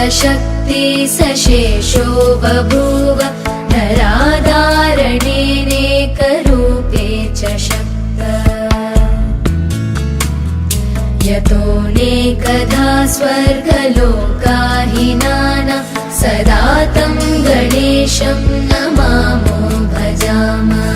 शक्ति सशेषो बभूव नराधारणेनेकरूपे च शक्त यतोऽनेकधा स्वर्गलोकाहिनानां सदा तं गणेशं नमामो भजामः।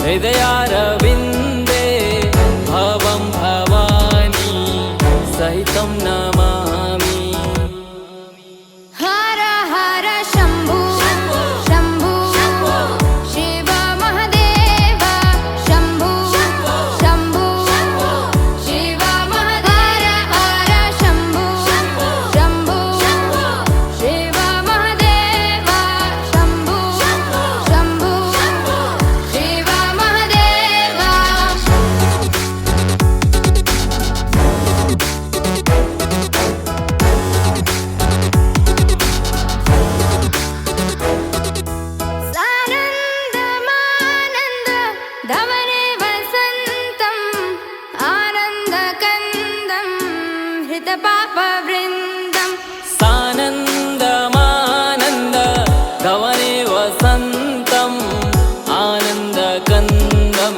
हृदयारविन्दे भवं भवानी सहितं नमामि। हर हर शम्भो शम्भो शिव महादेव शम्भो शम्भो शिव महादेव हर शम्भो शम्भो शिव महादेव शम्भो शम्भो शिव महादेव। सानन्दमानन्द धवने वसन्तम् आनन्दकन्दं हृतपापवृन्दम् सानन्दमानन्द धवने वसन्तम् आनन्दकन्दं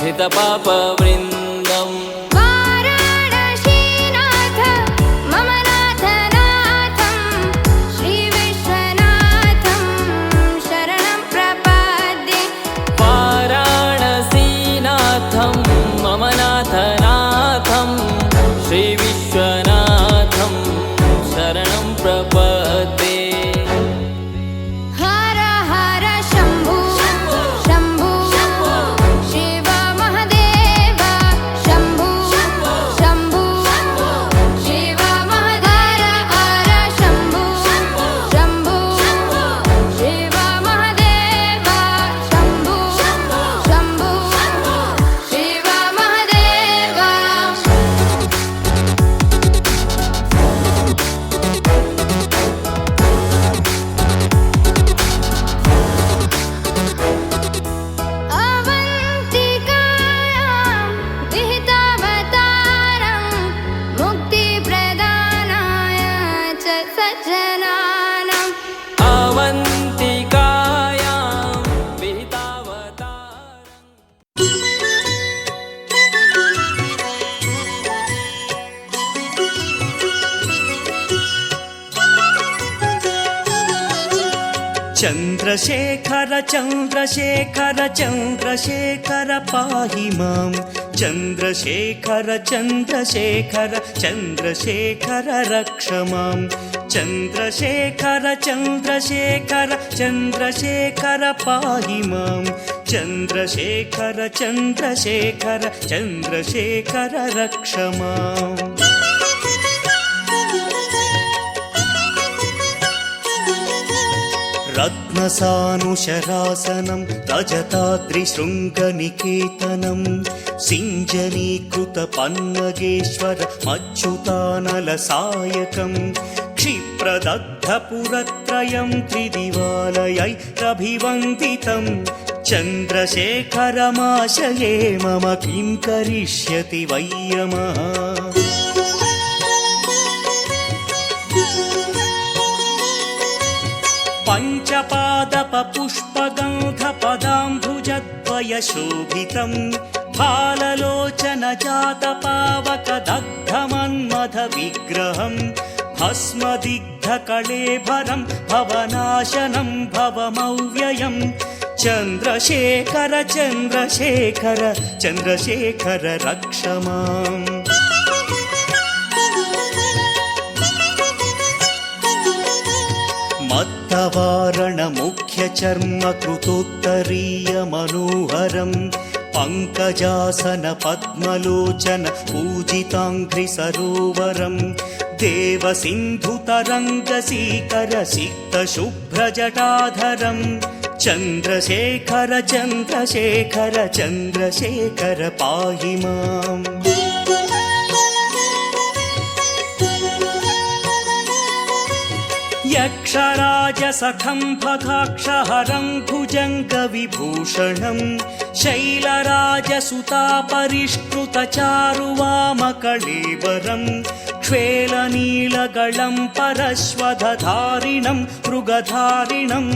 हितपापवृन्दम्। वाराणसीनाथ मम नाथनाथं श्रीविश्वनाथं शरणं प्रपद्ये। वाराणसीनाथं मम नाथनाथं श्रीविश्वनाथं शरणं प्रपद्ये। हर हर शम्भो शम्भो शिव महादेव शम्भो शम्भो शिव महादेव हर शम्भो शम्भो शिव महादेव शम्भो शम्भो शिव महादेव। अवन्तिकायां विहितावतारं मुक्तिप्रदानाय च सज्जनानाम्। अवन्तिकायां विहितावतारम्। चन्द्रशेखर चन्द्रशेखर चन्द्रशेखर पाहि मां चन्द्रशेखर चन्द्रशेखर चन्द्रशेखर रक्ष मां चन्द्रशेखर चन्द्रशेखर चन्द्रशेखर पाहि मां चन्द्रशेखर चन्द्रशेखर चन्द्रशेखर रक्ष माम्। रत्नसानुशरासनं रजताद्रिशृङ्गनिकेतनं सिञ्जनीकृतपन्नगेश्वरमच्युतानलसायकं क्षिप्रदग्धपुरत्रयं त्रिदिवालयैरभिवन्दितं चन्द्रशेखरमाशये मम किं करिष्यति वै यमः। पञ्चपादपपुष्पगन्धपदाम्बुजद्वयशोभितं फाललोचनजातपावकदग्धमन्मथविग्रहं भस्मदिग्धकळेभरं भवनाशनं भवमव्ययं चन्द्रशेखर चन्द्रशेखर चन्द्रशेखर रक्ष माम्। मत्तवारणमुख्यचर्मकृतोत्तरीयमनोहरं पङ्कजासनपद्मलोचन पूजिताङ्घ्रिसरोवरं देवसिन्धुतरङ्गसीकरसिक्तशुभ्रजटाधरं चन्द्रशेखर चन्द्रशेखर चन्द्रशेखर पाहि माम्। यक्षराजसखं भगाक्षहरं भुजङ्गविभूषणं शैलराजसुतापरिष्कृतचारुवामकळेवरं क्ष्वेलनीलगलं परश्वधधारिणं मृगधारिणं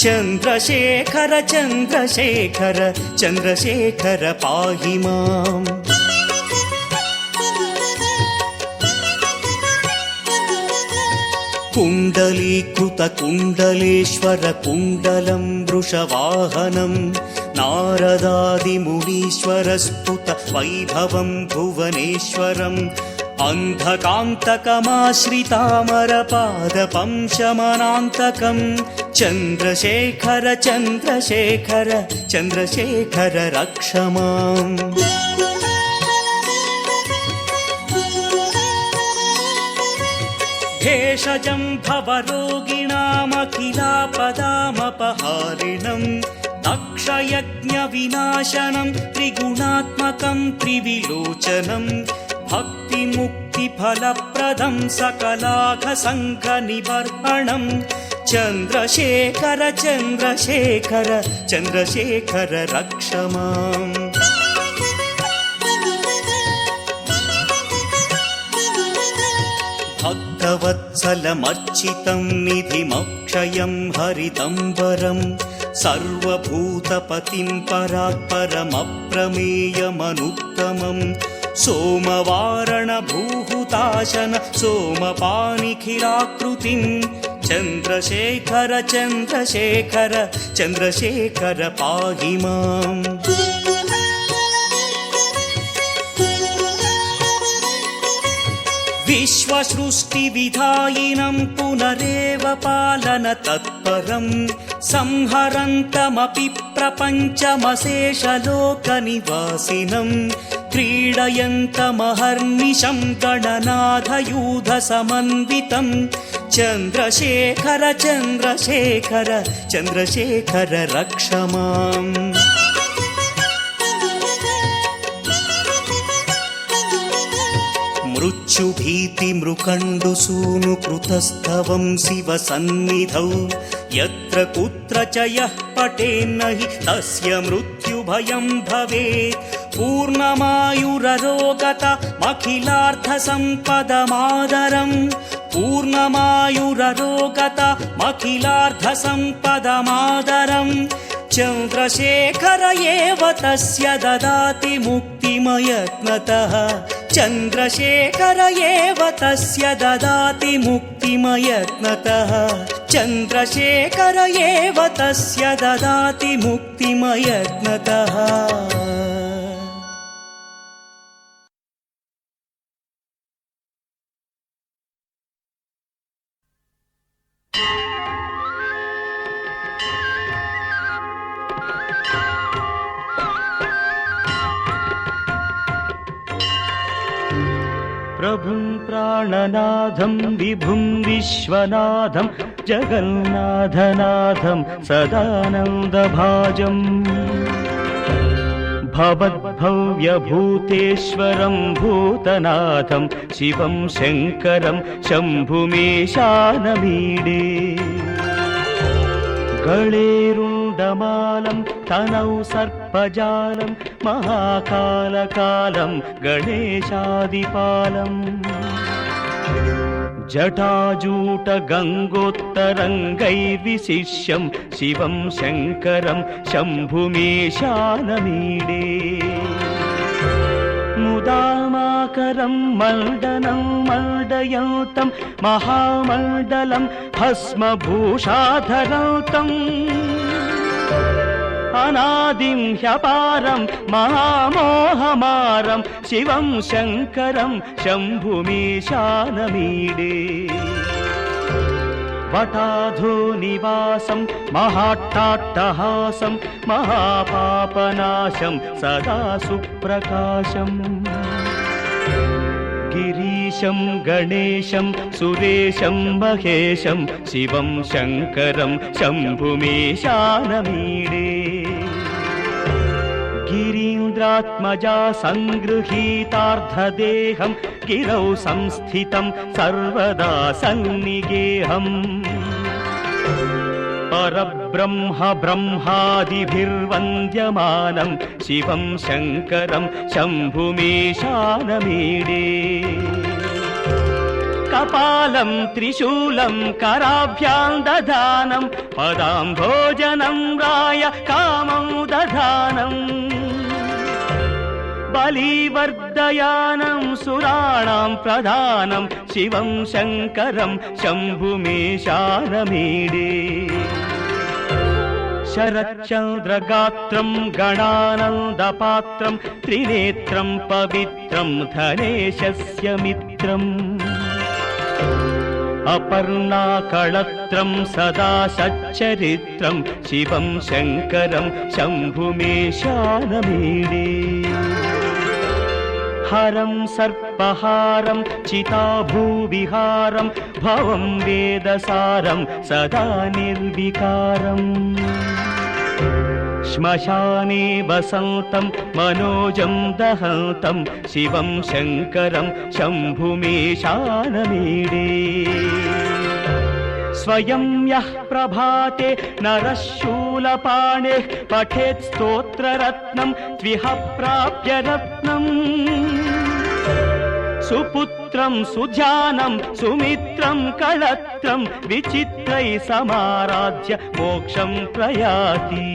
चन्द्रशेखर चन्द्रशेखर चन्द्रशेखर पाहि माम्। कुण्डलीकृतकुण्डलेश्वरकुण्डलं वृषवाहनं नारदादिमुनीश्वरस्तुत वैभवं भुवनेश्वरम् अन्धकान्तकमाश्रितामरपादपं शमनान्तकं चन्द्रशेखर चन्द्रशेखर चन्द्रशेखर रक्ष माम्। भेषजं भवरोगिणामखिलापदामपहारिणं दक्षयज्ञविनाशनं त्रिगुणात्मकं त्रिविलोचनं भक्तिमुक्तिफलप्रदं सकलाघसङ्घनिबर्हणं चन्द्रशेखर चन्द्रशेखर चन्द्रशेखर रक्ष माम्। भक्तवत्सलमर्चितं निधिमक्षयं हरिदम्बरं सर्वभूतपतिं परात्परमप्रमेयमनुत्तमं सोमवारणभूहुताशन सोमपानिखिलाकृतिं चन्द्रशेखर चन्द्रशेखर चन्द्रशेखर पाहि माम्। विश्वसृष्टिविधायिनं पुनरेव पालनतत्परं संहरन्तमपि प्रपञ्चमशेषलोकनिवासिनं क्रीडयन्तमहर्निशं गणनाथयूधसमन्वितं चन्द्रशेखर चन्द्रशेखर चन्द्रशेखर रक्ष माम्। मृत्युभीतिमृकण्डुसूनुकृतस्तवं शिवसन्निधौ यत्र कुत्र च यः पठेन्न हि तस्य मृत्युभयं भवेत् पूर्णमायुररोगतमखिलार्थसम्पदमादरं पूर्णमायुररोगतमखिलार्थसम्पदमादरं चन्द्रशेखर एव तस्य ददाति मुक्तिमयत्नतः चन्द्रशेखर एव तस्य ददाति मुक्तिमयत्नतः चन्द्रशेखर एव तस्य ददाति मुक्तिमयत्नतः। प्रभुं प्राणनाथं विभुं विश्वनाथं जगन्नाथनाथं सदानन्दभाजम् भवद्भव्यभूतेश्वरं भूतनाथं शिवं शङ्करं शम्भुमीशानमीडे गळेरुण्डमालं तनौ सर्पजालं महाकालकालं गणेशादिपालम् जटाजूटगङ्गोत्तरङ्गैर्विशिष्यं शिवं शङ्करं शम्भुमीशानमीडे मुदामाकरं मण्डनं मण्डयन्तं महामण्डलं भस्मभूषाधरन्तम् अनादिं ह्यपारं महामोहमारं शिवं शङ्करं शम्भुमीशानमीडे वटाधोनिवासं महाट्टाट्टहासं महापापनाशं सदा सुप्रकाशम् गिरीशं गणेशं सुरेशं महेशं शिवं शङ्करं शम्भुमीशानमीडे गिरीन्द्रात्मजा सङ्गृहीतार्धदेहं गिरौ संस्थितं सर्वदा सन्निगेहम् परब्रह्म ब्रह्मादिभिर्वन्द्यमानं शिवं शङ्करं शम्भुमीशानमीडे कपालं त्रिशूलं कराभ्यां दधानं पदाम्भोजनं राय कामं दधानम् बलिवर्धयानं सुराणां प्रधानं शिवं शङ्करं शम्भुमीशानमीडे शरच्चन्द्रगात्रं गणानन्दपात्रं त्रिनेत्रं पवित्रं धनेशस्य मित्रम् अपर्णाकळत्रं सदा सच्चरित्रं शिवं शङ्करं शम्भुमीशानमीडे हरं सर्पहारं चिताभूविहारं भवं वेदसारं सदा निर्विकारम् श्मशाने वसन्तं मनोजं दहन्तं शिवं शङ्करं शम्भुमीशानमीडे स्वयं यः प्रभाते नरः शूलपाणिः पठेत् स्तोत्ररत्नं त्विह प्राप्य रत्नम् सुपुत्रं सुध्यानं सुमित्रं कळत्रं विचित्रैः समाराध्य मोक्षं प्रयाति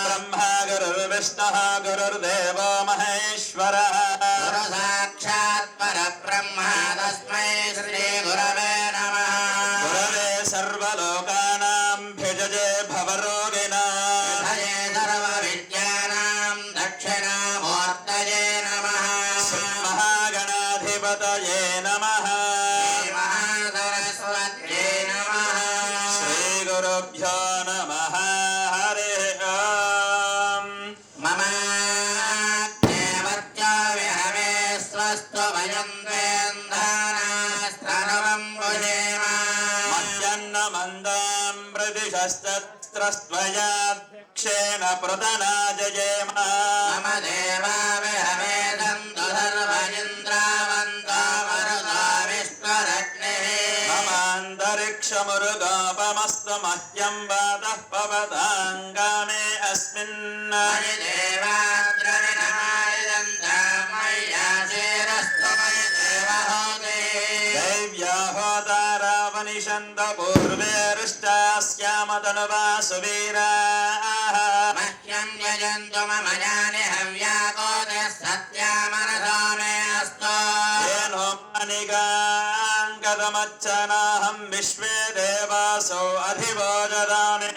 ब्रह्मा गुरुर्विष्णुः गुरुर्देवो महेश्वरः साक्षात् परब्रह्म तस्मै श्री गुरवे नमः। गुरवे सर्वलोकानां भिजजे भवरोगिणां हरे सर्वविद्यानां दक्षिणामूर्तये नमः। महागणाधिपतये नमः। महासरस्वत्यै नमः। श्रीगुरुभ्यो नमः। हरिः ओम्। मम देवत्या विहवे स्वस्तु वयं द्वेन्दानास्त्रनवं भुजेम। मद्यन्नमन्दां प्रतिशस्त्रस्त्वया क्षेण प्रदनाजयेम। मम देवा विहवे दन्तु सर्व इन्द्रावन्तो मरुतो विश्वरग्निः। ममान्तरिक्ष यक्षमुरुगोपमस्तु मह्यं वातः पवताङ्गामे अस्मिन् दैव्याहोतारावनिषन्त पूर्वे ऋष्टास्यामतनुवा सुवीराः मह्यं यजन्तु मम जाने हव्याकोदे सत्यामनसो मे अस्तु येनो मानिकाङ्गतमच्चनाहं विश्वे देवासो अधिवोजदामि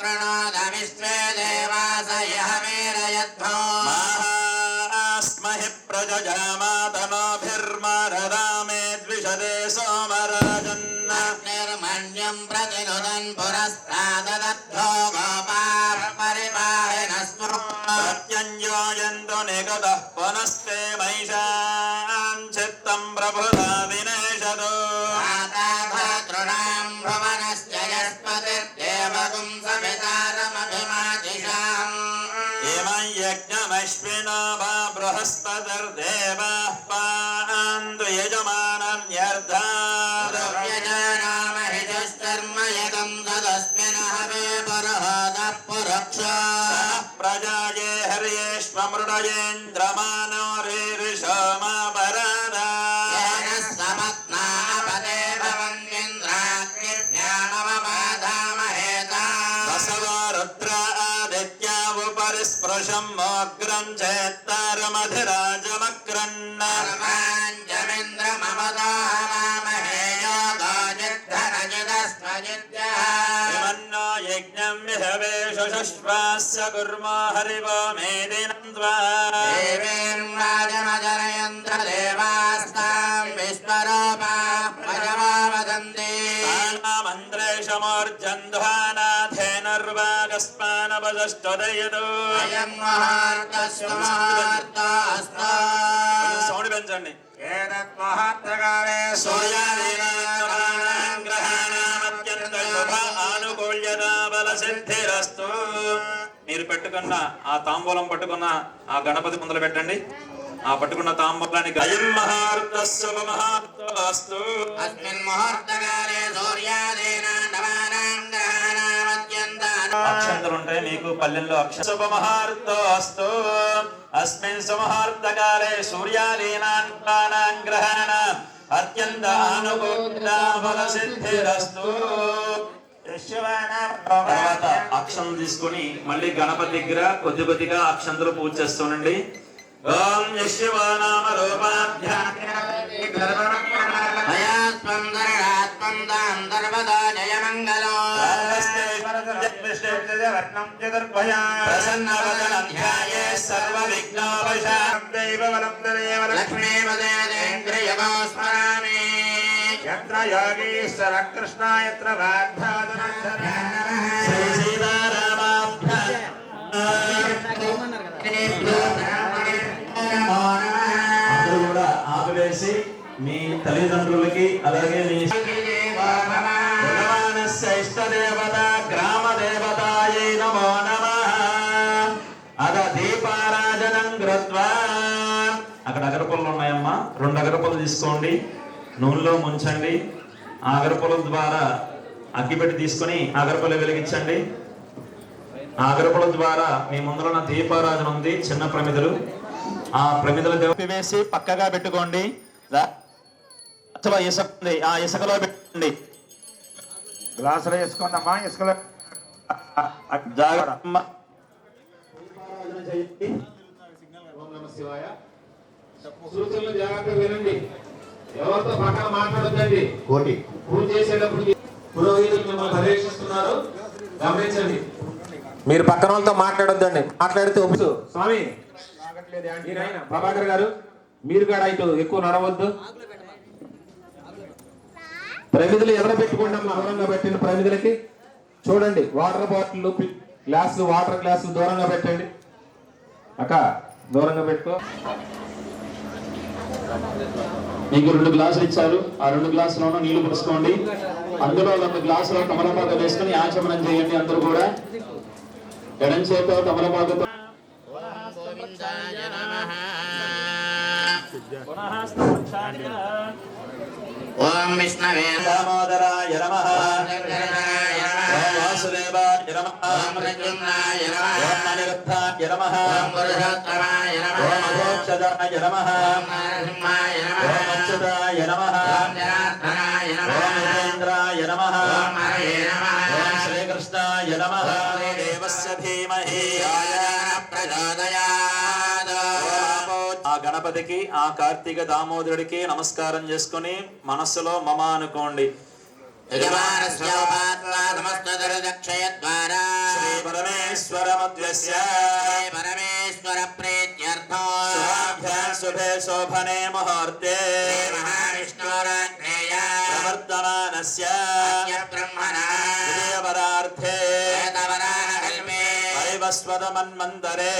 ृणोदविश्वे देवास यः मेरयद्भो मास्महि प्रजजामातनोभिर्मरदामे द्विषदे सोमराजन् निर्मण्यं प्रतिनुदन् पुरस्ताददद्धो गोपाः परिपाहिनस्मो प्रत्यञ्जोयन्तु निगतः पुनस्ते महिषां चित्तं प्रभुता विनेशतो तृणां भुवनश्च यस्पतिर्देवगुं सवितारमभिमादिशाम् इमं यज्ञमश्विनो वा बृहस्पतिर्देवाः पान्तु यजमानन्यर्धात् द्रव्यजानामहितश्चर्म यदं तदस्मिन् हवे पुरोहतः पुरक्षा प्रजाये हर्येष्वमृडयेन्द्रमानो रीरिषोमापराधा येन समत्नापदे भवन्विन्द्राग्निभ्यामवमाधामहेता वसवो रुद्र आदित्या उपरि स्पृशं मोग्रं चेत्तारमधिराजमक्रन् सर्वाञ्जमिन्द्रमवदाहवामहे योगोजिद्धनजिदस्मजिद्यः इमन्नो यज्ञं विहवेषु शुश्वास्य कुर्मो हरिवो मेदिनं त्वा देवीर्वाजमजनयन्त्रदेवास्तां विश्वरूपाः प्रजवा वदन्ति मन्त्रेशमोर्जन्ध्वानाथेनर्वागस्मानपदष्टदयतु अयं मुहूर्तस्य मुहूर्तोऽस्तु సౌండ్ పెంచండి एतन्मुहूर्तकाले సూర్యాదీనాం గ్రహాణామత్యంత శుభ ఆనుకూల్యత బల సిద్ధిరస్తు. మీరు పెట్టుకున్న ఆ తాంబూలం పట్టుకున్న ఆ గణపతి ముందర పెట్టండి. ఆ పట్టుకున్న తాంబూలానికి అయం మహార్త శుభ మహార్తోస్తు. अस्मिन् मुहूर्तकाले सूर्यादीनां नवानां ग्रहाणामत्यन्तान् అక్షంతలు ఉంటాయి మీకు పల్లెల్లో శుభ మహార్తోస్తు. అస్మిన్ సుమహార్తకాలే సూర్యాదీనాం గ్రహాణాం అత్యంత అనుకూల బల సిద్ధిరస్తు. తర్వాత అక్షం తీసుకొని మళ్ళీ గణపతి దగ్గర కొద్ది కొద్దిగా అక్షంతలు పూజ చేస్తుండండి. ఓం యశివానామ రూపాభ్యాం मयात्मं दर्डात्मं दां सर्वदा जयमङ्गलो प्रसन्नवदनध्याये सर्वविघ्नोपशान्तैव लक्ष्मीपदेन्द्रियगो स्मरामि यत्र योगीश्वर कृष्ण यत्र శ్రీ సీతారామాభ్యాం అందరూ కూడా ఆపివేసి మీ తల్లిదండ్రులకి అలాగే మీ భగవానస్య ఇష్టదేవత గ్రామ దేవతాయై నమో నమః. అద దీపారాజనం కృత్వా అక్కడ అగరపుల్లలు ఉన్నాయమ్మా, 2 అగరపుల్లలు తీసుకోండి, నూనెలో ముంచండి. ఆ అగరపుల్లల ద్వారా అగ్గిపెట్టి తీసుకొని అగరపుల్ల వెలిగించండి. ఆ అగరపుల్ల ద్వారా మీ ముందర ఉన్న దీపారాజన ఉంది, చిన్న ప్రమిదలు. ఆ ప్రమిదలు వేసి పక్కగా పెట్టుకోండి. ఇసుక ఉంది, ఆ ఇసుకలో పెట్టండి. గ్లాసులో వేసుకోండమ్మా, ఇసుకలో జాగ్రత్త. సూచనలు జాగ్రత్తగా వినండి. ఎవరితో పక్కన మాట్లాడొద్దండి. పూజ చేసేటప్పుడు పురోహితులు మిమ్మల్ని పర్యవేక్షిస్తున్నారు, గమనించండి. మీరు పక్కన వాళ్ళతో మాట్లాడొద్దండి. మాట్లాడితే ఒప్పు. స్వామి మీరైనా ప్రభాకర్ గారు, మీరు కూడా ఇటు ఎక్కువ నడవద్దు. ప్రమిదలు ఎక్కడ పెట్టుకోండి అమ్మా, దూరంగా పెట్టండి. ప్రమిదలకి చూడండి, వాటర్ బాటిల్ గ్లాసులు, వాటర్ గ్లాసులు దూరంగా పెట్టండి. అక్క దూరంగా పెట్టుకో. మీకు 2 గ్లాసులు ఇచ్చారు, ఆ 2 గ్లాసులోనూ నీళ్లు పోసుకోండి. అందులో 2 గ్లాసులో తమలపాకు వేసుకుని ఆచమనం చేయండి. అందరూ కూడా ఎడం చేతో తమలపాకుతో ఓం విష్ణవే దామోదరాయ నమః ఓం శంకరాయ నమః ఓం వాసుదేవాయ నమః ఓం ప్రద్యుమ్నాయ నమః ఓం అనిరుద్ధాయ నమః ఓం పురుషోత్తమాయ నమః ఓం అఘోక్షజాయ నమః ఓం నరసింహాయ నమః ఓం అచ్యుతాయ నమః ఓం జనార్దనాయ నమః ఓం విజేంద్రాయ నమః ఓం హరయే నమః ఓం శ్రీకృష్ణాయ నమః దేవస్య ధీమహి ప్రచోదయాత్ ఆ గణపతికి ఆ కార్తీక దామోదరుడికి నమస్కారం చేసుకుని మనస్సులో మమ అనుకోండి. యజమానస్యోపాత్వా సమస్తదర్దక్షయద్వారా శ్రీ పరమేశ్వరమద్యస్య శ్రీ పరమేశ్వర ప్రీత్యర్థో శుభాభ్యాం శుభే శోభనే ముహూర్తే శ్రీ మహావిష్ణోరాజ్ఞేయ ప్రవర్తమానస్య బ్రహ్మణా విజయవరార్థే ఏతవరాహకల్పే వైవస్వతమన్వంతరే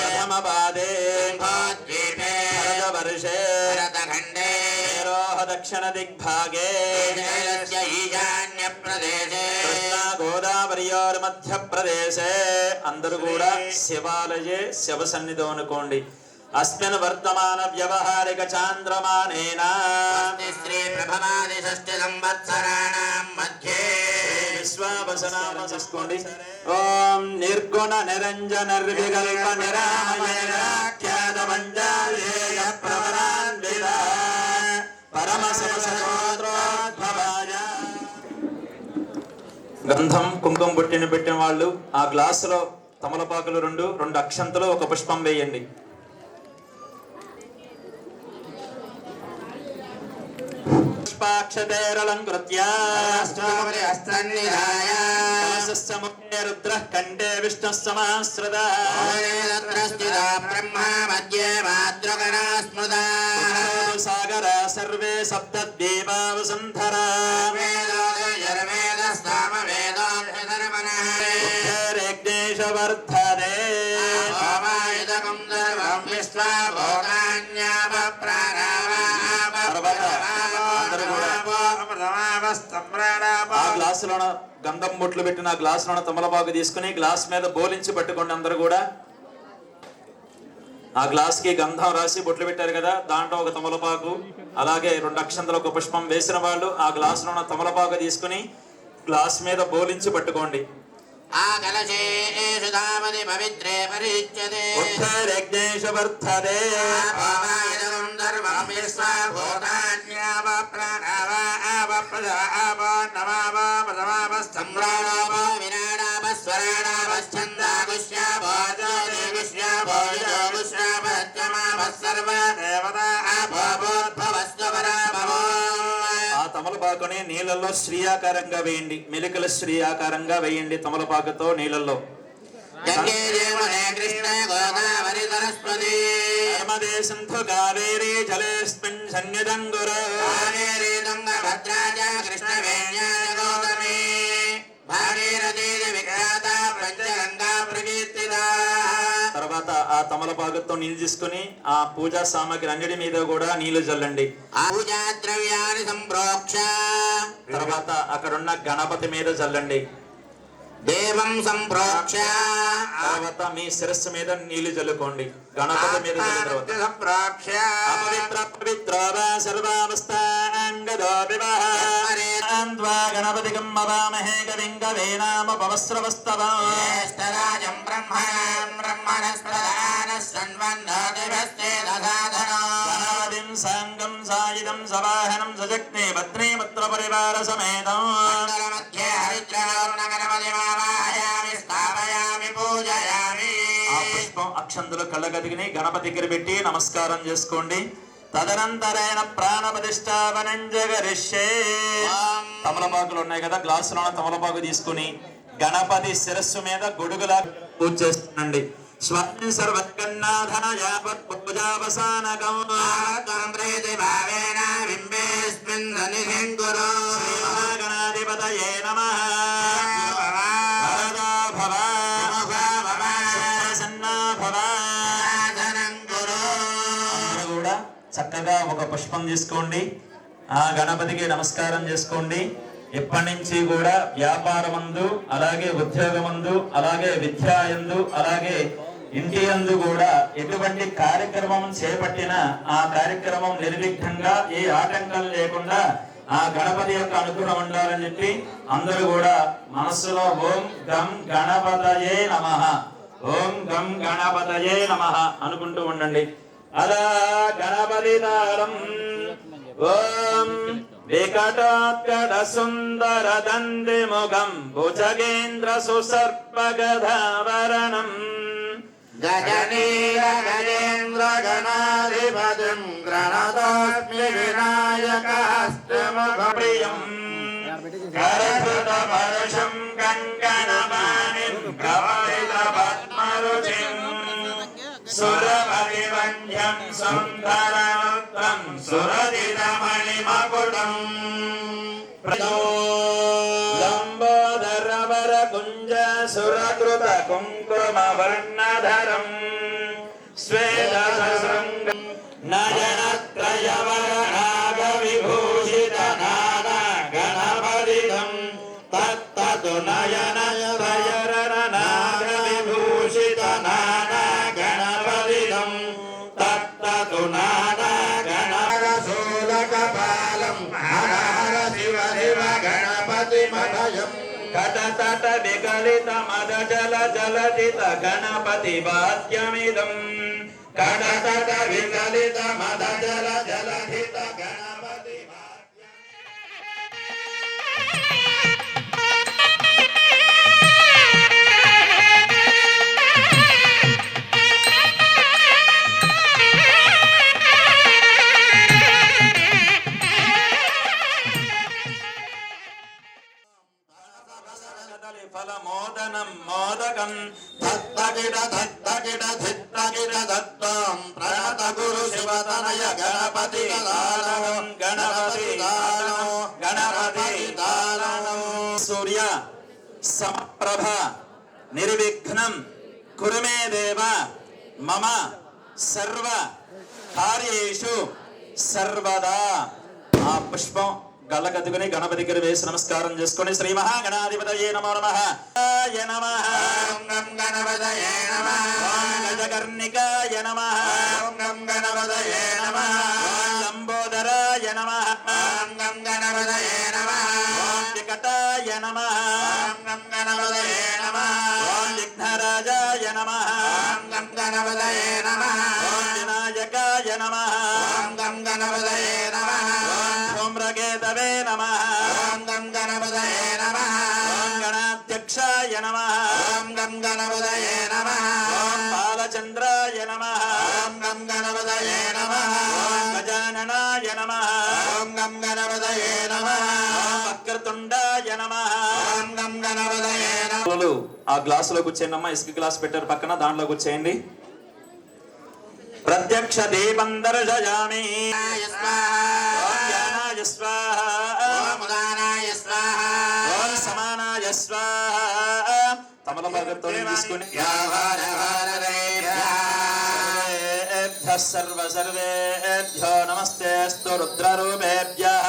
ప్రథమపాదే సింహోద్వీపే భరతవర్షే భరతఖండే మేరోహ దక్షిణ దిగ్భాగే జైలస్య ఈశాన్యప్రదేశే కృష్ణా గోదావరియోర్ మధ్యప్రదేశే. అందరూ కూడా శివాలయే శివ సన్నిధి అనుకోండి. అస్మిన్ వర్తమాన వ్యవహారిక చాంద్రమానేన శ్రీ ప్రభవాది షష్ఠి సంవత్సరాణం మధ్యే విశ్వావసనామ చేసుకోండి. ఓం నిర్గుణ నిరంజన నిర్వికల్ప నిరామయేఖ్యాత మంజాయేయ ప్రవరాన్విత పరమ శివసహోద్రోద్భవాయ. గంధం కుంకుమ బొట్టిని పెట్టిన వాళ్ళు ఆ గ్లాసులో తమలపాకులు రెండు అక్షంతలు ఒక పుష్పం వేయండి. పుష్పాక్షతేరలంకృత్య హస్తన్నిధాయ రుద్రః కంఠే విష్ణుః సమాశ్రితః తత్ర స్థితా బ్రహ్మా మధ్యే మాతృగణా స్మృతా సాగర సర్వే సప్తద్వీపా వసుంధరా వర్ధనే ఆ గ్లాసులోన గంధం బొట్లు పెట్టిన ఆ గ్లాసులోన తమలపాకు తీసుకుని గ్లాస్ మీద బోలించి పట్టుకోండి. అందరూ కూడా ఆ గ్లాస్ కి గంధం రాసి బొట్లు పెట్టారు కదా, దాంట్లో ఒక తమలపాకు అలాగే 2 అక్షంతలు ఒక పుష్పం వేసిన వాళ్ళు ఆ గ్లాసులోన తమలపాకు తీసుకుని గ్లాస్ మీద బోలించి పట్టుకోండి. ఆ కలశేషు ధామది పవిత్రే పరిచ్యతే ఉత్తరజ్ఞేష వర్ధనే ఆ తమలపాకుని నీళ్ళల్లో శ్రీయాకారంగా వేయండి. మెలికల శ్రీయాకారంగా వేయండి తమలపాకుతో నీళ్ళల్లో. గంగే యమునే కృష్ణే గోదావరి సరస్వతి నర్మదే సింధు కావేరీ జలేస్మిన్ సన్నిధంగుర కావేరీ తుంగభద్రా చ కృష్ణవేణ్యా గౌతమి భాగీరథీ విఖ్యాత పంచగంగా ప్రకీర్తిత. తర్వాత ఆ తమలపాకుతో నీళ్ళు తీసుకుని ఆ పూజా సామాగ్రి అన్నిటి మీద కూడా నీళ్లు చల్లండి. పూజా ద్రవ్యాన్ని సంప్రోక్ష తర్వాత అక్కడున్న గణపతి మీద చల్లండి. దేవం సంప్రోక్ష తర్వాత మీ శిరస్సు మీద నీళ్లు చల్లుకోండి. గణపతి మీద చల్లిన తర్వాత సంప్రోక్ష అపవిత్ర పవిత్ర వా సర్వావస్థాంగదో వివాహ గణపతికం మవామహే కవిం కవీనామ పవస్రవస్తవ జ్యేష్ఠరాజం బ్రహ్మణాం బ్రహ్మణస్పదానః సన్వన్నోతిభస్తే దదాధనో గణపతిం సాంగం సాయిదం సవాహనం సజగ్నే భద్రే పుత్ర పరివార సమేతం మండలమధ్యే హరిద్రావరుణగణపతిమావాహయామి స్థాపయామి పూజయామి. ఆ పుష్పం అక్షంతులు కళ్ళగదిగిని గణపతి దగ్గర పెట్టి నమస్కారం చేసుకోండి. తదనంతరేణ ప్రాణ ప్రతిష్టాపనం జగరిష్యే. తమలపాకులు ఉన్నాయి కదా, గ్లాసులో తమలపాకు తీసుకుని గణపతి శిరస్సు మీద గొడుగులా పూజ చేస్తుండండి. స్వామి సర్వకన్నాథాయ పూజావసానకం ప్రీతి భావేన బింబేస్మిన్ సన్నిధిం కురు. శ్రీ మహాగణాధిపతయే నమః. వరదా భవ సన్నా భవ. సాధనం కురు. అందరూ కూడా చక్కగా ఒక పుష్పం తీసుకోండి. ఆ గణపతికి నమస్కారం చేసుకోండి. ఎప్పటి నుంచి కూడా వ్యాపారమందు అలాగే ఉద్యోగమందు అలాగే విద్యాయందు అలాగే ఇంటి యందు కూడా ఎటువంటి కార్యక్రమం చేపట్టినా ఆ కార్యక్రమం నిర్విఘ్నంగా ఏ ఆటంకం లేకుండా ఆ గణపతి యొక్క అనుగ్రహం ఉండాలని చెప్పి అందరూ కూడా మనస్సులో ఓం గం గణపతయే నమః, ఓం గం గణపతయే నమః అనుకుంటూ ఉండండి. అలా గణపతి తాళం ఓం వికటోత్కట సుందర దండి ముఖం భుజగేంద్ర సుసర్పగధావరణం గజనీయ గజేంద్ర గణాధిపతిం గణతోస్మి వినాయకహస్తముఖప్రియం కరధృతపరుషం కంకణపాణిం కవలితపద్మరుచిం సురపతివంద్యం సుందరముక్తం సురదితమణిమకుటం లంబోదరవర కుంజ సురకృత కుంకుమ వర్ణధరం శ్వేతశృంగం నయనత్రయవర నాగ విభూషిత నానా గణపతితం తత్తు నయనత్రయరణ నాగ విభూషిత నానా గణపతితం తత్తు నానా గణరసూలకపాలం హర హర శివ శివ గణపతిమభయం కటతట విగలిత మద జల జలజిత గణపతి వాద్యమిదం కటతట విగలిత మద జల జలజిత గణపతి ఫలమోదనం మోదకం దత్తగిడ దత్తగిడ ధిత్తగిడ దత్తం ప్రణత గురు శివతనయ గణపతి తాళం గణపతి తాళం గణపతి తాళం సూర్య సమప్రభ నిర్విఘ్నం కురు మే దేవ మమ సర్వ కార్యేషు సర్వదా. ఆ పుష్పం గల్లకద్దుకుని గణపతి దగ్గర వేసి నమస్కారం చేసుకొని శ్రీ మహాగణాధిపతయే నమో నమః నమః ఓం గం గణపతయే నమః ఓం గజకర్ణికాయ నమః ఓం గం గణపతయే నమః ఓం లంబోదరాయ నమః ఓం గం గణపతయే నమః ఓం వికటాయ నమః ఓం గం గణపతయే నమః ఓం విఘ్నరాజాయ నమః ఓం గం గణపతయే నమః ఓం వినాయకాయ నమః ఓం గం గణపతయే నమః ఓం ధూమ్రకేతవే నమః ఓం గం గణపతయే నమః ఓం గణాధ్యక్షాయ నమః ఓం గం గణపతయే నమః ఓం బాలచంద్రాయ నమః ఓం గం గణపతయే నమః ఓం గజాననాయ నమః ఓం గం గణపతయే నమః ఓం వక్రతుండాయ నమః ఓం గం గణపతయే నమః. ఆ గ్లాసులో కూర్చేయండి. ఇసుక గ్లాస్ పెట్టారు పక్కన, దాంట్లో కూర్చేయండి. ప్రత్యక్ష దీపం దర్శయామి. ఓం జ్ఞానాయ స్వాహా, ఓం ఉదానాయ స్వాహా ఓం సమానాయ స్వాహ. తమలపాకుతో తీసుకుని సర్వేభ్యః సర్వేభ్యో నమస్తేస్తు రుద్రరూపేభ్యః.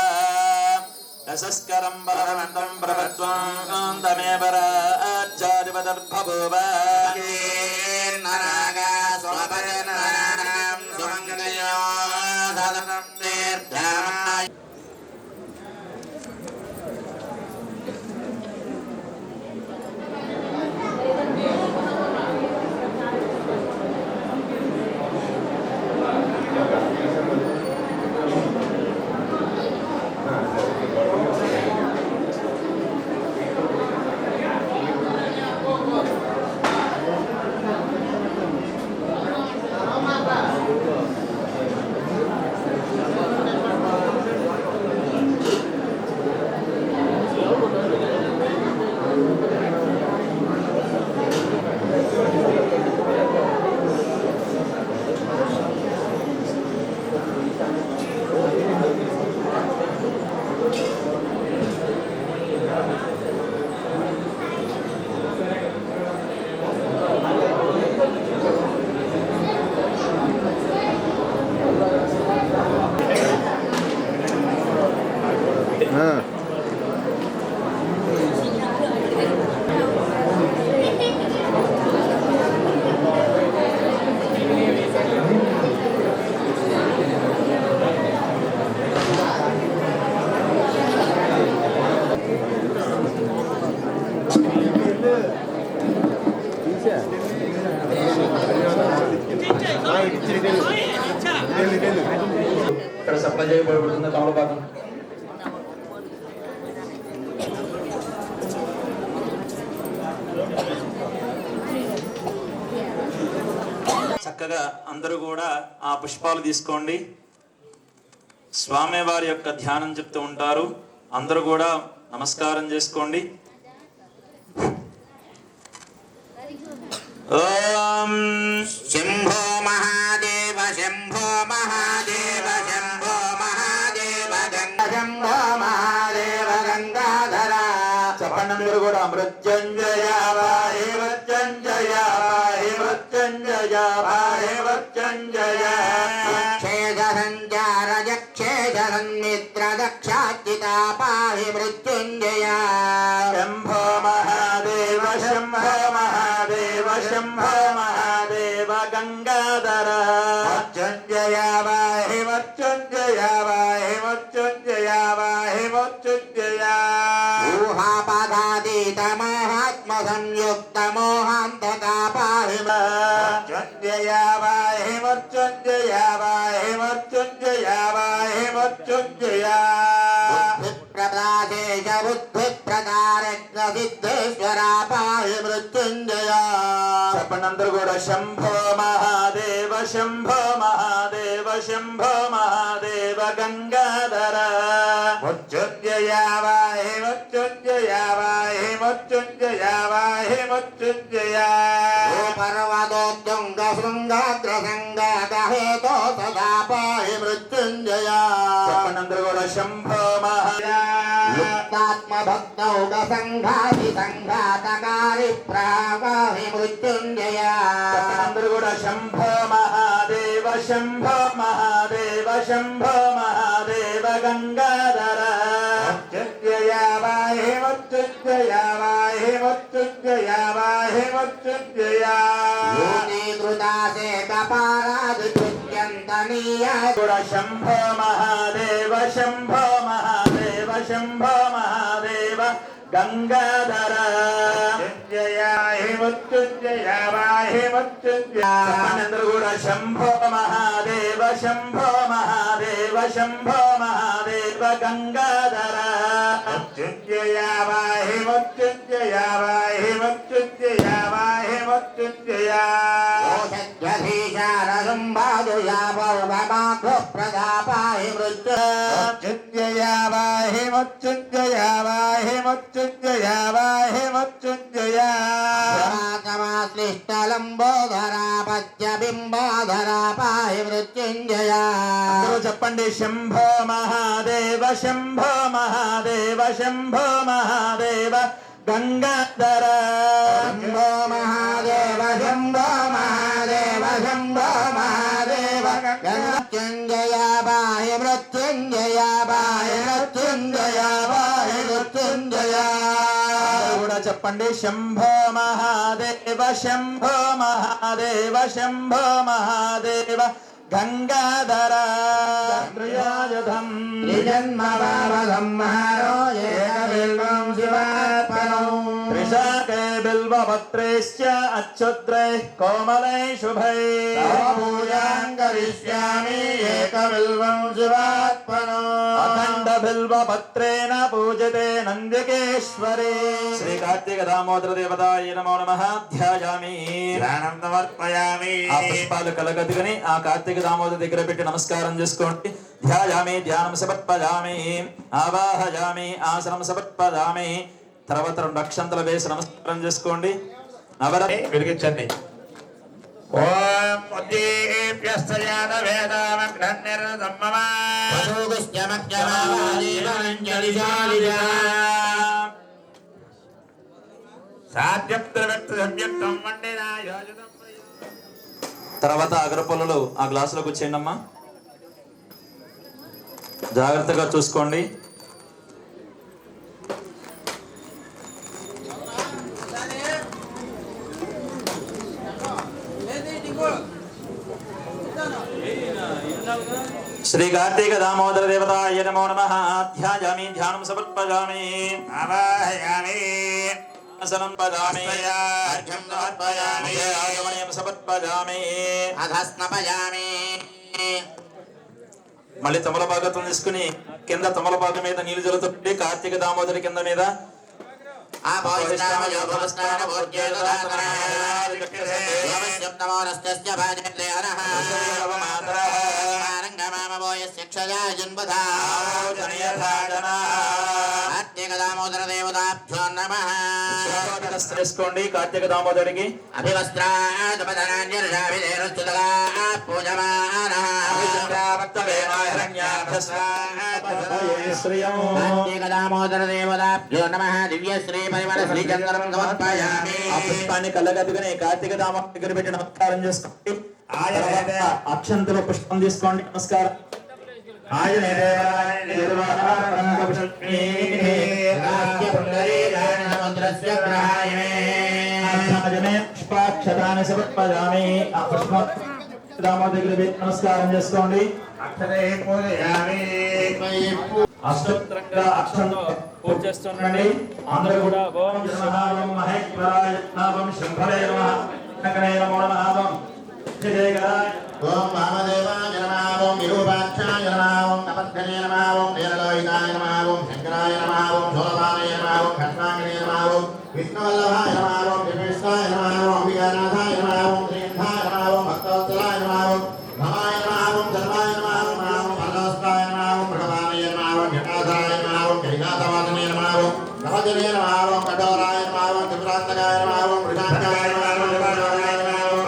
రసస్కరం బలవంతం ప్రపద్వం తమేవ రాజ్యాధిపతిర్బభూవ. నరాగా స్వపజనానాం సుమంగళయో దదనం తీర్థాయ చక్కగా అందరూ కూడా ఆ పుష్పాలు తీసుకోండి. స్వామివారి యొక్క ధ్యానం చెప్తూ ఉంటారు. అందరూ కూడా నమస్కారం చేసుకోండి. ఓం శంభో మహాదేవ శంభో మహాదేవ శంభో మహాదేవ శంభో మహాదేవ గంగాధర. చెప్పండి అందరూ కూడా మృత్యుంజయ వాహే మృత్యుంజయ వాహే మృత్యుంజయ వాహే మృత్యుంజయ. క్షేధరంజార యక్షేధరన్మిత్ర దక్షాచితా పాహి మృత్యుంజయ. శంభో మహాదేవ శంభో మహాదేవ శంభో మహాదేవ గంగాధర. మృత్యుంజయ వాహి మృత్యుంజయ వాహి మృత్యుంజయ వాహి మృత్యుంజయ. ఊహాపదాతీత మహాత్మ సంయుక్త మోహాంతకా పాహి మృత్యుంజయ వాహి మృత్యుంజయ వాహి మృత్యుంజయ వాహి మృత్యుంజయ. ప్రదాశేష బుద్ధి ప్రదారజ్ఞ సిద్ధేశ్వర పాహి మృత్యుంజయ. చెప్పండి అందరూ కూడా శంభో మహాదేవ శంభో మహాదేవ శంభో మహాదేవ గంగాధర. మృత్యుంజయ వాహి మృత్యుంజయ వాహి మృత్యుంజయ వాహి మృత్యుంజయ. పర్వతోద్యుంగ శృంగాగ్ర సంగాత హేతో సదా పాహి మృత్యుంజయ. చెప్పండి అందరూ కూడా శంభో లుప్తాత్మ భక్తౌగ సంఘాతి సంఘాతకారి ప్రాపాహి మృత్యుంజయ. అందరూ కూడా శంభో మహాదేవ శంభో మహాదేవ శంభో మహాదేవ గంగాధర. మృత్యుంజయ వాహి మృత్యుంజయ వాహి మృత్యుంజయ వాహి మృత్యుంజయ. కూడా శంభో మహాదేవ శంభో మహాదేవ శంభో మహాదేవ గంగాధర. మృత్యుంజయ వాహి మృత్యుంజయ వాహి మృత్యుంజయ. అందరూ కూడా శంభో మహాదేవ శంభో మహాదేవ శంభో మహాదేవ గంగాధర. మృత్యుంజయ వాహి మృత్యుంజయ వాహి మృత్యుంజయ వాహి మృత్యుంజయ. ప్రదాపాహి మృత్యుంజయ వాహి మృత్యుంజయ వాహి మృత్యుంజయ వాహి మృత్యుంజయ. శ్లిష్టలంబోధరా పద్యబింబాధరా పాహి మృత్యుంజయ. అందరూ చెప్పండి శంభో మహాదేవ శంభో మహాదేవ శంభో మహాదేవ గంగాధర. శంభో మహాదేవ శంభో మహాదేవ శంభో మహాదేవ మృత్యుంజయ బాహి మృత్యుంజయ బాహి మృత్యుంజయ బాహి మృత్యుంజయ. కూడా చెప్పండి శంభో మహాదేవ శంభో మహాదేవ శంభో మహాదేవ గంగాధర. త్రియాయుధం సంహారో ఏకబిల్వం శివాత్మనో. త్రిశాఖే బిల్వపత్రైశ్చ అచ్యుత్రైః కోమలైః శుభైః. పూజాం కరిష్యామి ఏకబిల్వం శివాత్మనో. అఖండ బిల్వపత్రేణ పూజతే నందికేశ్వరే. శ్రీ కార్తీక దామోదర దేవతాయ నమో నమః. ధ్యాయామి ధ్యానం సమర్పయామి. ఆ పుష్పాలు కలగదుకుని ఆ కార్తీక దామోదర దగ్గర పెట్టి నమస్కారం చేసుకోండి. ధ్యాయామి ధ్యానం సమర్పయామి ఆవాహయామి ఆసనం సమర్పయామి. తర్వాత 2 అక్షంతలు వేసి నమస్కారం చేసుకోండి. వెలిగించండి. ఓం ఉద్దీప్యస్తయాన వేదామగ్రహనిర్సమ్మమా. సాధ్యం త్రివ్యక్త సంయుక్తం వండినా యోజితం. తర్వాత అగరపొల్లలు ఆ గ్లాసులోకి వచ్చేయండి అమ్మా. జాగ్రత్తగా చూసుకోండి. శ్రీ కార్తీక దామోదర దేవతాయ నమో నమః. ధ్యాయామి ధ్యానం సమర్పయామి ఆవాహయామి ఆసనం పదామి అర్ఘ్యం సమర్పయామి. ఆగమనీయం సమర్పయామి. అధస్నపయామి. మళ్ళీ తమలపాకం తీసుకుని కింద తమలపాక మీద నీళ్లు జల్లుతుంటే కార్తీక దామోదరి కింద మీద దామోదర దేవతాభ్యో నమః. చేసుకోండి కార్తీక దామోదరికి దామోదర దేవతాభ్యో నమః. దివ్యశ్రీ పరిమళ శ్రీచంద్రం సమర్పయామి. ఆ పుష్పాన్ని కళ్ళగద్దుకుని కార్తీక దామోదర దగ్గర పెట్టి నమస్కారం చేసుకోండి. అక్షంతల పుష్పం తీసుకోండి. నమస్కారం. పుష్పాక్షతాన్ని సమర్పయామి. ఆ పుష్ప దామోదర దగ్గర పెట్టి నమస్కారం చేసుకోండి. అష్టోత్తరంగా అక్షంతో పూజ చేస్తుండండి. అందరూ కూడా ఓం నమః మహేశ్వరాయ నమః శంభవే నమః నకనే నమో నమః జయ గణాయ ఓం వామదేవాయ నమః. ఓం విరూపాక్షాయ నమః. ఓం తపస్కరే నమః. ఓం నీలలోహితాయ నమః. ఓం శంకరాయ నమః. ఓం శూలపాణయ నమః. ఓం ఖట్వాంగనే నమః. ఓం విష్ణువల్లభాయ నమః. ఓం విష్ణువిష్ణాయ నమః. ఓం అంబికానాథాయ నమః. ఓం శ్రీనాథాయ నమః. ఓం భక్తవత్సలాయ నమః. ఓం భవాయ నమః. ఓం సర్వాయ నమః. ఓం పరలోస్తాయ నమః. ఓం భగవానయ నమః. ఓం జటాధాయ నమః. ఓం కైలాసవాసనే నమః. ఓం నవజనే నమః. ఓం కఠోరాయ నమః. ఓం త్రిపురాంతకాయ నమః. ఓం వృషాంతకాయ నమః. ఓం దేవాయ నమః. ఓం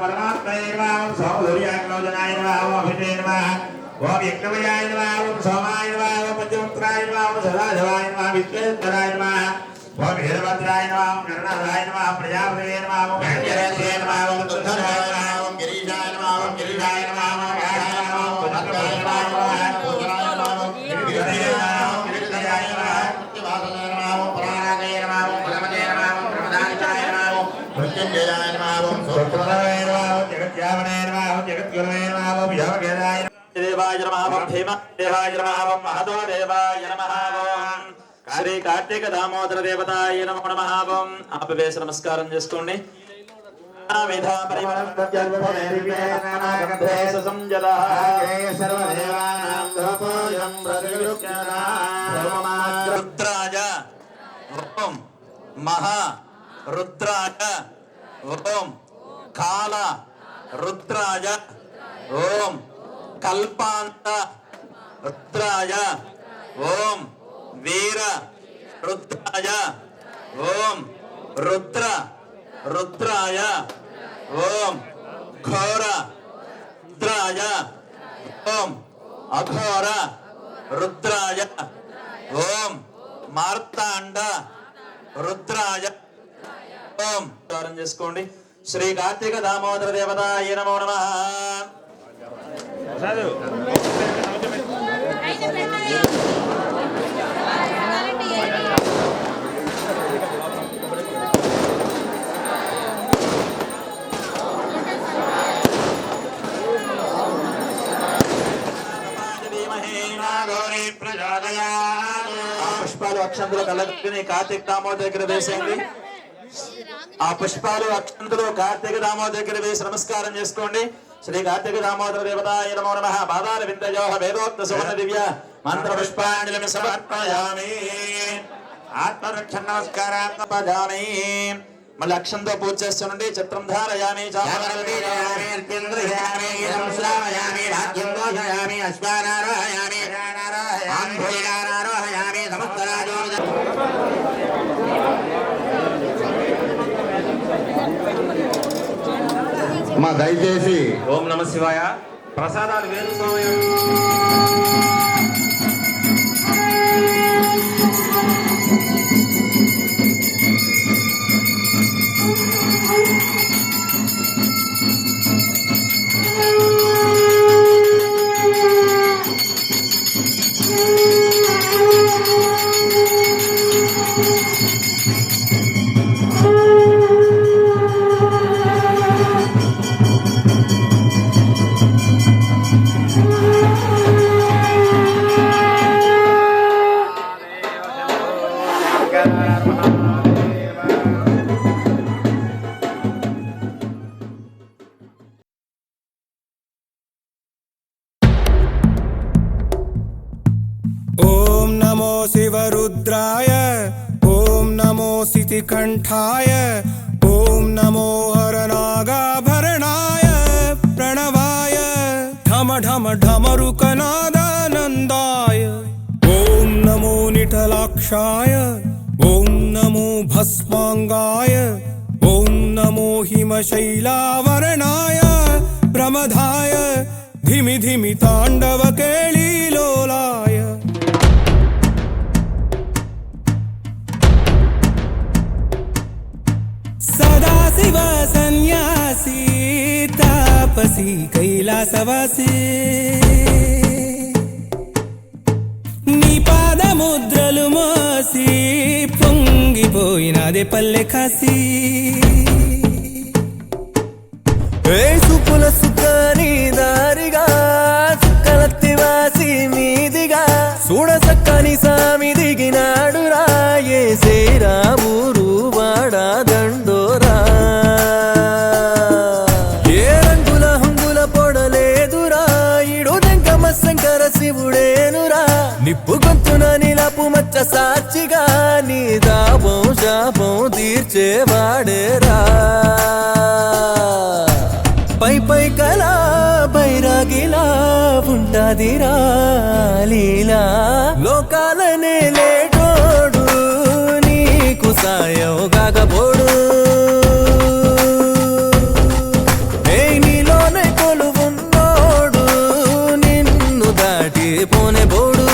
పరమాత్మయ నమః. ఓం సౌదర్యాగ్నోదనాయ నమః. ఓం అభినయ నమః. ఓం యజ్ఞమయాయ నమః. ఓం సోమాయ నమః. ఓం పంచముత్రాయ నమః. ఓం సదాశివాయ నమః. విశ్వేశ్వరాయ నమః. ఓం వీరభద్రాయ నమః. ఓం గరుడాయ నమః. ప్రజాపతయే నమః. ఓం గణేశాయ నమః. ఓం దుర్ధరాయ నమః. ఓం గిరీశాయ నమః. ఓం గిరిజాయ నమః. ఓం గాయాయ నమః. ఓం భద్రాయ నమః. ఓం పూజనాయ నమః. ఓం గిరిజాయ నమః. ఓం గిరిజాయ నమః. ప్రతివాసనాయ నమః. ఓం పురాణాయ నమః. ఓం పురమతే నమః. ఓం ప్రమదానిచాయ నమః. ఓం మృత్యుంజయాయ నమః. ఓం సూత్రధరాయ నమః. ఓం జగత్యావనాయ నమః. ఓం జగద్గురవే నమః. ఓం యోగేదాయ దేవాయ నమః. ఓం భీమదేవాయ నమః. ఓం మహదో దేవాయ నమః. ఓం శ్రీ కార్తీక దామోదర దేవతాయ నమో నమః. ఓం ఆపవేశ నమస్కారం చేసుకోండి. రుద్రాయ ఓం మహా రుద్రాయ ఓం కాల రుద్రాయ ఓం కల్పాంత రుద్రాయ ఓం వీర రుద్రాయ ఓం రుద్ర రుద్రాయ ఓం ఘోర రుద్రాయ ఓం అఘోర రుద్రాయ ఓం మార్తాండ రుద్రాయ ఓం ప్రారంభం చేసుకోండి. శ్రీ కార్తీక దామోదర దేవతాయ నమో నమః. ఆ పుష్పాలు అక్షంతులు కళ్ళని కార్తీక దామోదర దగ్గర వేసేయండి. ఆ పుష్పాలు అక్షంతులు కార్తీక దామోదర దగ్గర వేసి నమస్కారం చేసుకోండి. శ్రీ కార్తీక దామోదర దేవతాయ నమో నమః. పాదార విందయోః వేదోక్త సువర్ణ దివ్య మంత్ర పుష్పాంజలిం సమర్పయామి. ఆత్మరక్షణ నమస్కారం పదామి. మళ్ళీ అక్షంతో పూజ చేస్తుండండి. చిత్రం ధారయామి మా దయచేసి ఓం నమ శివాయ. ప్రసాదాలు వేరు స్వామి. Thank you. नमो शिवरुद्राय ॐ नमो सितिकण्ठाय ॐ नमो हरनागाभरणाय प्रणवाय ढम ढम ढमरुकनादानन्दाय ॐ नमो निठलाक्षाय ॐ नमो भस्माङ्गाय ॐ नमो हिमशैलावरणाय प्रमदाय धिमि धिमि ताण्डवकेळीलोलाय सदाशिव सन्यासी तापसी कैलासवासी నీ పాదముద్రలు మోసి పొంగిపోయినదే పల్లె కాసి సుపుల సుఖని దారిగా సుక్కలత్తి వాసి మీదిగా చూడ సక్కని సామి దిగినాడు రాయే శ్రీరామురు వాడా దండోరా ఏ రంగుల హంగుల పొడలేదురా ఇడు దంకమ శంకర శివుడేనురా నిప్పు గొంతున నిలపు మచ్చ సాక్షిగా నీ దాపం శాపం తీర్చేవాడేరా పై పై కలా బైరాగిలా ఉంటాదిరా లీలా లోకాలనే లేటోడు నీకు సాయం కాకపోడు నీలోనే కొలువున్నోడు నిన్ను దాటి పోనే బోడు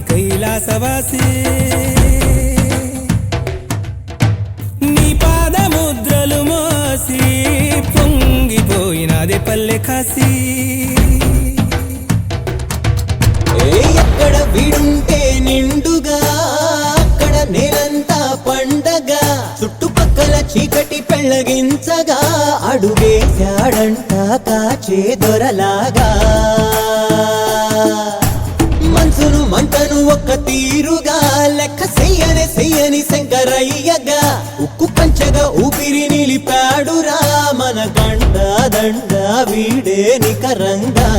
कैलासवासी నీ పాదముద్రలు మోసి పొంగిపోయినదే పల్లె కాసి ఎక్కడ వీడుంటే నిండుగా అక్కడ నేలంతా పండగ చుట్టుపక్కల చీకటి పెళ్ళగించగా అడుగేశాడంట కాచే దొరలాగా మనసును మంటను ఒక్క తీరుగా లెక్క చెయ్యని శంకరయ్యగా ఉక్కు పంచగా ఊపిరి నిలిపాడురా మన గండ దండ వీడే నికరంగా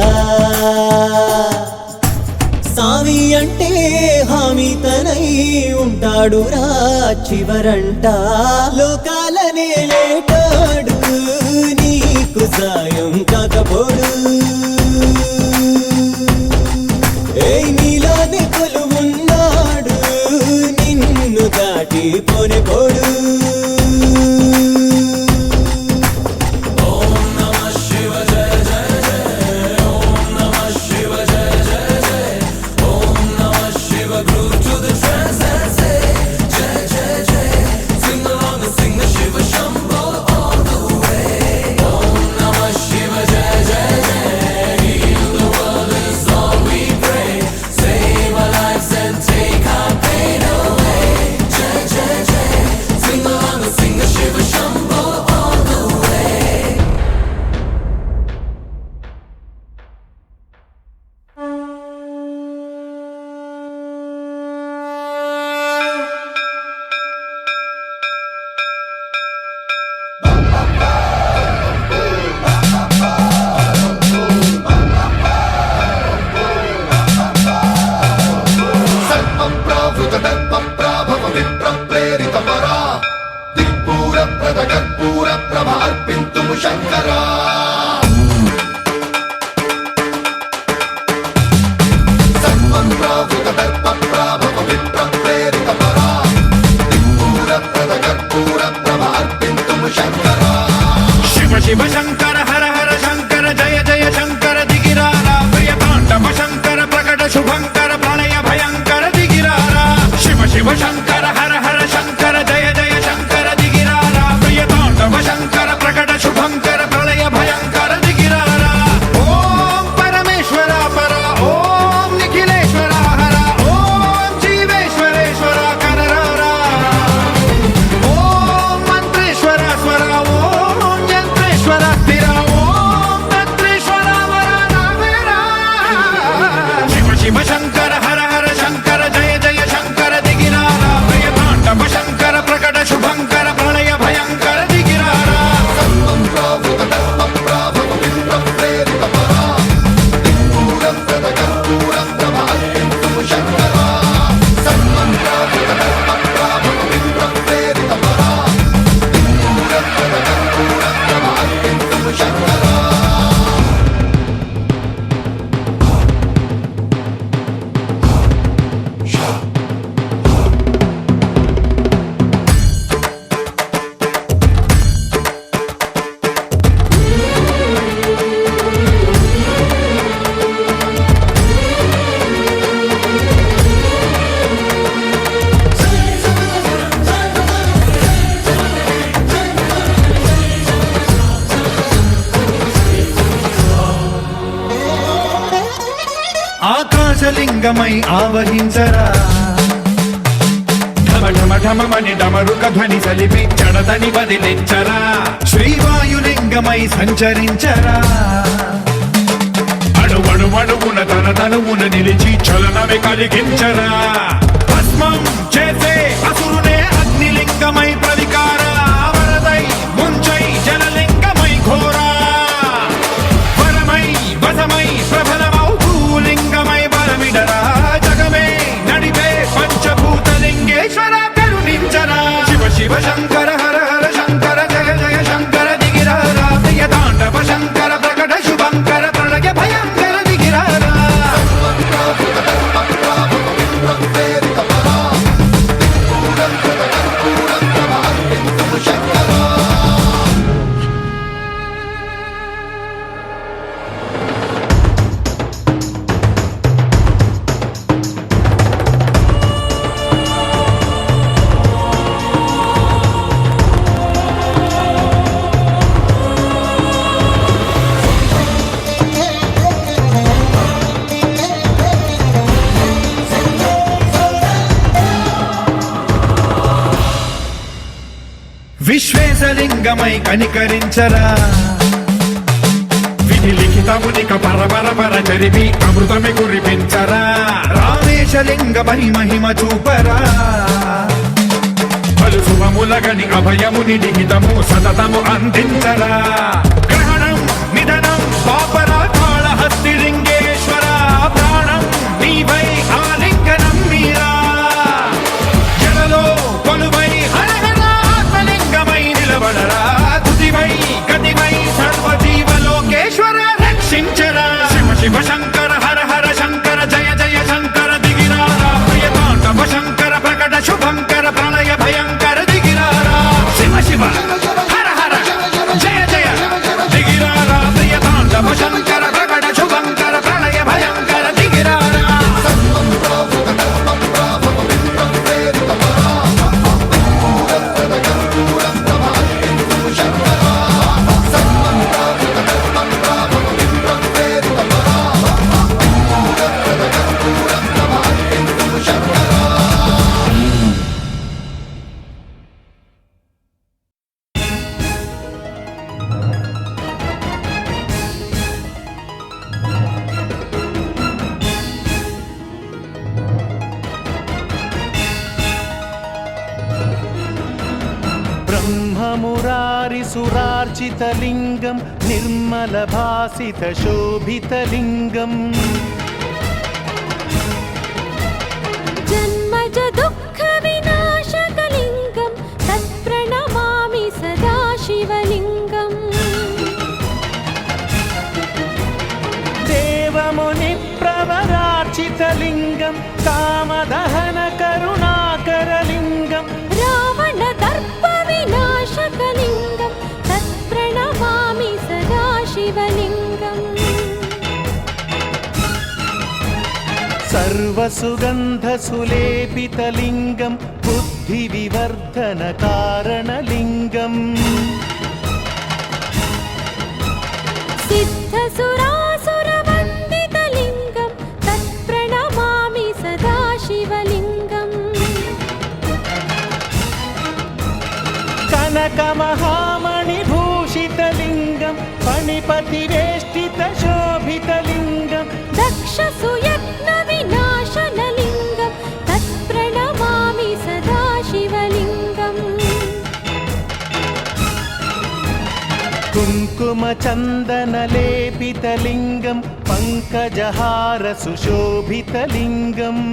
సామి అంటే హామీ తనై ఉంటాడురా చివరంట లోకాలనే లేటాడు నీకు సాయం కాకపోడు నీలోనే కొలువున్నాడు నిన్ను దాటి పోనే పోడు శంకరా సర్వం ప్రావృత దర్ప ప్రాభవ విప్ర ప్రేరిత పరా దిక్పూర ప్రద కర్పూర ప్రభ అర్పిత శివ శంకర హర హర శంకర జయ జయ శంకర దిగిరారా ప్రియ తాండవ శంకర ప్రకట శుభంకర ప్రళయ భయంకర దిగిరారా శివ శివ శంకర హర హర శంకర జయ జయ శంకర దిగిరారా ప్రియ తాండవ శంకర ప్రకట శుభంకర ప్రళయ భయంకర దిగిరారా ఓం పరమేశ్వర పర ఓం నిఖిలేశ్వర హర ఓం జీవేశ్వరేశ్వర కరరారా ఓం మంత్రేశ్వర స్వర ఓం యంత్రేశ్వర స్థిర ఓం తంత్రేశ్వర వర నావేరా శివ శివ శంకర హర హర శంకర జయ జయ శంకర దిగిరారా ప్రియ తాండవ శంకర ప్రకట శుభంకర ప్రళయ భయంకర దిగిరారా సర్వం ప్రావృత ధర్మం ప్రాభవమింద్రం ప్రేరిత పరా దిక్పూరం ప్రదకర్పూరం ప్రమహత్యంతు శంకరా సర్వం ప్రావృత ధర్మం ప్రాభవమింద్రం ప్రేరిత పరా దిక్పూరం ప్రదకర్పూరం ప్రమహత్యంతు శంకరా ఆకాశలింగమై ఆవహించరా ఢమ ఢమ ఢమమని డమరుక ధ్వని సలిపి చడదని వదిలించరా శ్రీవాయులింగమై సంచరించరా అణువణువున తన తనువున నిలిచి చలనమే కలిగించరా భస్మం చేసే అసురునే అగ్నిలింగమై ప్రవికార వరదై ముంచై జలలింగమై ఘోరా వరమై వసమై ప్రబలమౌ భూలింగమై బలమిడరా జగమే నడిపే పంచభూతలింగేశ్వర కరుణించరా శివ శివ శంకర హర హర శంకర జయ జయ శంకర దిగిరారా ప్రియ తాండవ శంకర ప్రకట శుభంకర ప్రళయ భయంకర దిగిరారా సర్వం ప్రావృత ధర్మం ప్రాభవమింద్రం ప్రేరిత పరా దిక్పూరం ప్రదకర్పూరం ప్రమహత్యంతు శంకరా విశ్వేశలింగమై కనికరించరా విధి లిఖితమునిక పరపర పర చరివి అమృతమి కురిపించరా రామేశలింగమై మహిమ చూపరా పలు శుభములగని అభయముని లిఖితము సతతము అందించరా గ్రహణం నిధనం పాపరా కాళహస్తిలింగేశ్వర ప్రాణం నీవై ఆలింగనం మీరా జలలో కొలువై ఆత్మలింగమై నిలబడరా తుదివై గతివై సర్వజీవలోకేశ్వర రక్షించరా శివ శివ శంకర హర హర శంకర జయ జయ శంకర దిగిరారా ప్రియ తాండవ శంకర ప్రకట శుభంకర ప్రళయ భయంకర దిగిరారా శివ శివ హర హర జయ జయ దిగిరారా ప్రియ తాండవ శంకర ప్రకట శుభంకర ప్రళయ భయంకర దిగిరారా సర్వం ప్రావృత ధర్మం ప్రాభవమింద్రం ప్రేరిత పరా దిక్పూరం ప్రదకర్పూరం ప్రమహత్యంతు శంకరా సర్వం ప్రావృత ధర్మం ప్రాభవమింద్రం ప్రేరిత పరా దిక్పూరం ప్రదకర్పూరం ప్రమహత్యంతు శంకరా ब्रह्ममुरारिसुरार्चितलिङ्गं निर्मलभासितशोभितलिङ्गम् जन्मज दुःख विनाशकलिङ्गं तत्प्रणमामि सदा शिवलिङ्गम् देवमुनिप्रवरार्चितलिङ्गं कामदहनकरुणाकरलिङ्गम् रावणदर्पविनाशकलिङ्गं तत्प्रणमामि सर्वसुगन्धसुलेपितलिङ्गं बुद्धिविवर्धनकारणलिङ्गम् सिद्धसुरासुरवन्दितलिङ्गं तत्प्रणमामि सदा शिवलिङ्गम् कनकमहामणिभूषितलिङ्गं फणिपतिवेष्टितशोभितलिङ्गं दक्षसुयत्नविनाशनलिङ्गं तत्प्रणमामि सदा शिवलिङ्गम् कुङ्कुमचन्दनलेपितलिङ्गं पङ्कजहारसुशोभितलिङ्गम्